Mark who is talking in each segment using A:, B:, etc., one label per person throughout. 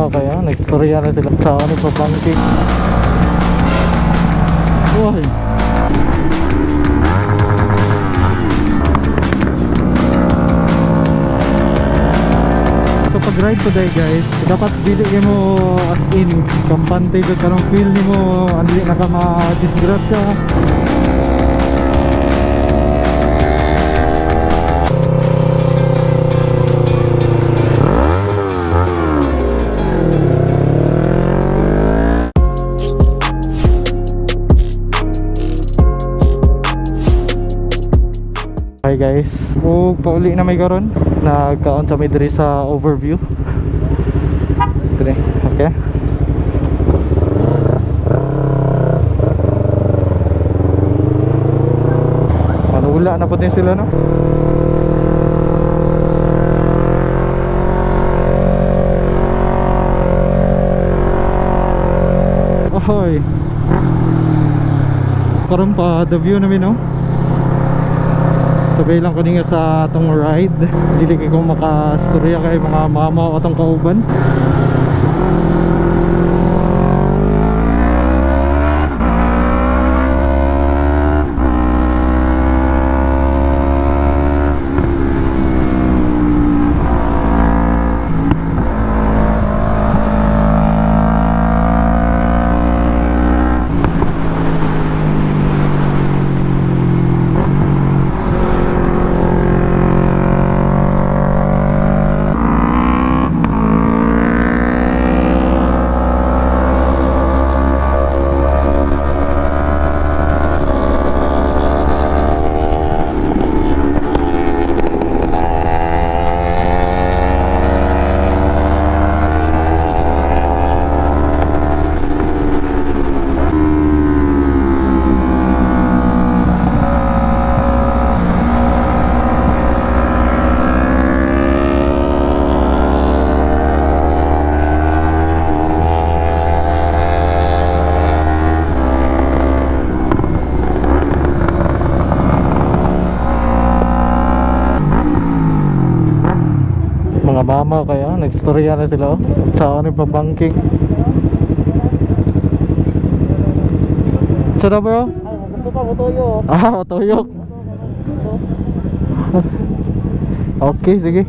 A: mama kaya nagstorya na sila sa ano pa banking. Uy. So pag ride today guys, dapat dili mo as in kampante ka karong feel nimo andili na ka ma-disgrasya. Hi guys, pauli na may karon. Nagkaon sa may diri sa overview. Diri, okay. Wala na po din sila no. Ohoy. Karon pa the view namin no. Sabay lang ko nga sa atong ride. Dili ko makastorya kay mga mama o atong kauban. Mga mama kaya nagstorya na sila sa ano pa banking. Sada bro?
B: Gusto pa motuyok.
A: Motuyok. Okay, sige.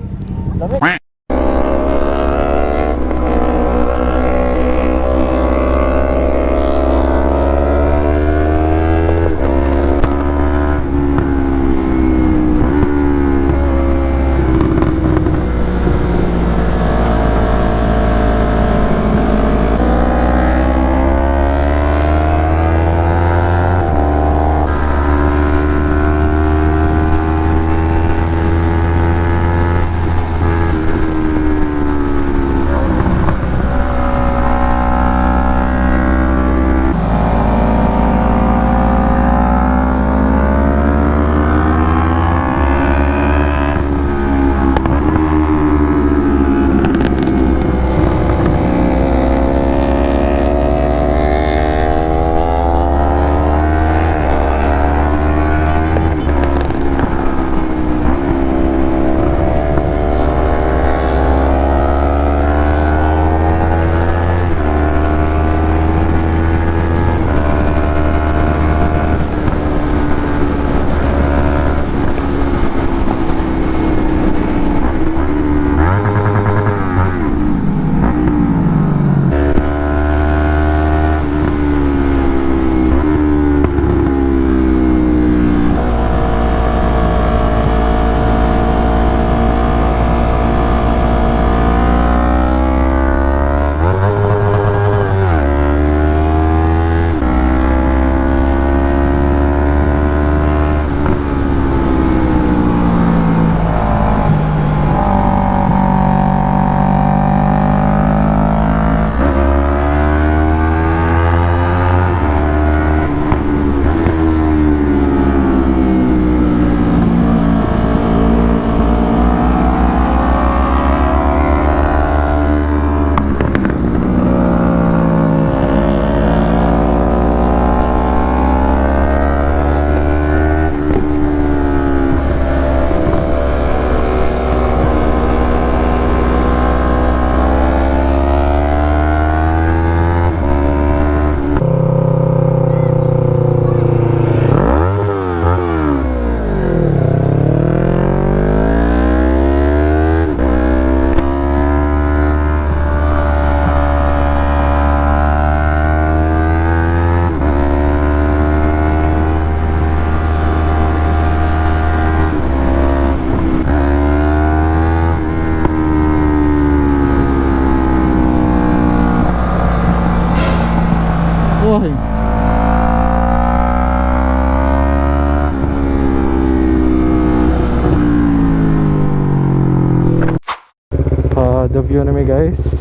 A: maayo na mi guys.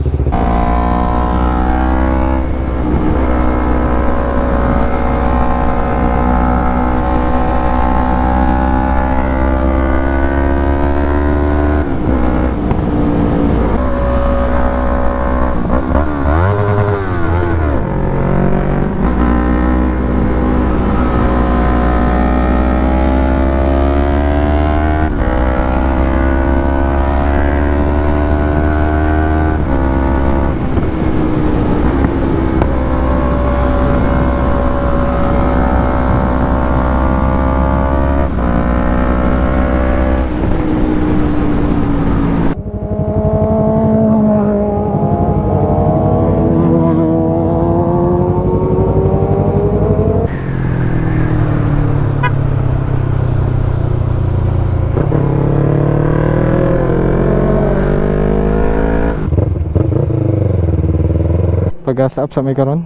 A: Pag-asa up sa may karon.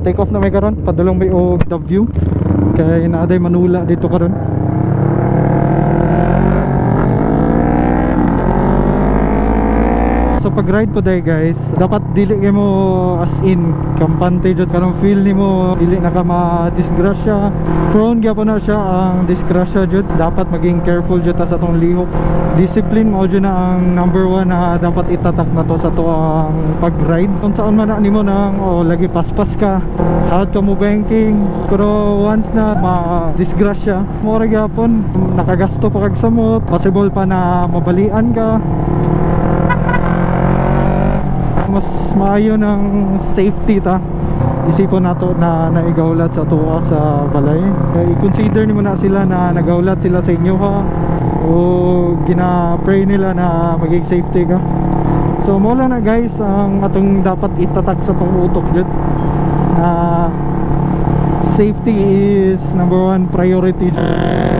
A: Take off na may karon, padulong may og the view. Kay naaday manula dito karon. So pag ride po day guys, dapat dili kay mo as in kampante jud kanang feel nimo dili na ka ma-disgrasya. Prone gyapon na siya ang disgrasya jud. Dapat maging careful jud ta sa tong lihok. Discipline mo jud na ang number 1 na dapat itatak na to sa to ang pag-ride. Kung saan man na nimo nang lagi paspas ka, out ka mo banking, pero once na ma-disgrasya, mo ra gyapon nakagasto pa kag samot, possible pa na mabalian ka. Mas maayo ng safety ta. Isipon nato na naigawlat sa tuwa sa balay. I-consider nimo na sila na nagawlat sila sa inyo ha. O gina-pray nila na maging safety ka. So mo lang na guys ang atong dapat itatak sa pangutok dyan. Na safety is number 1 priority dyan.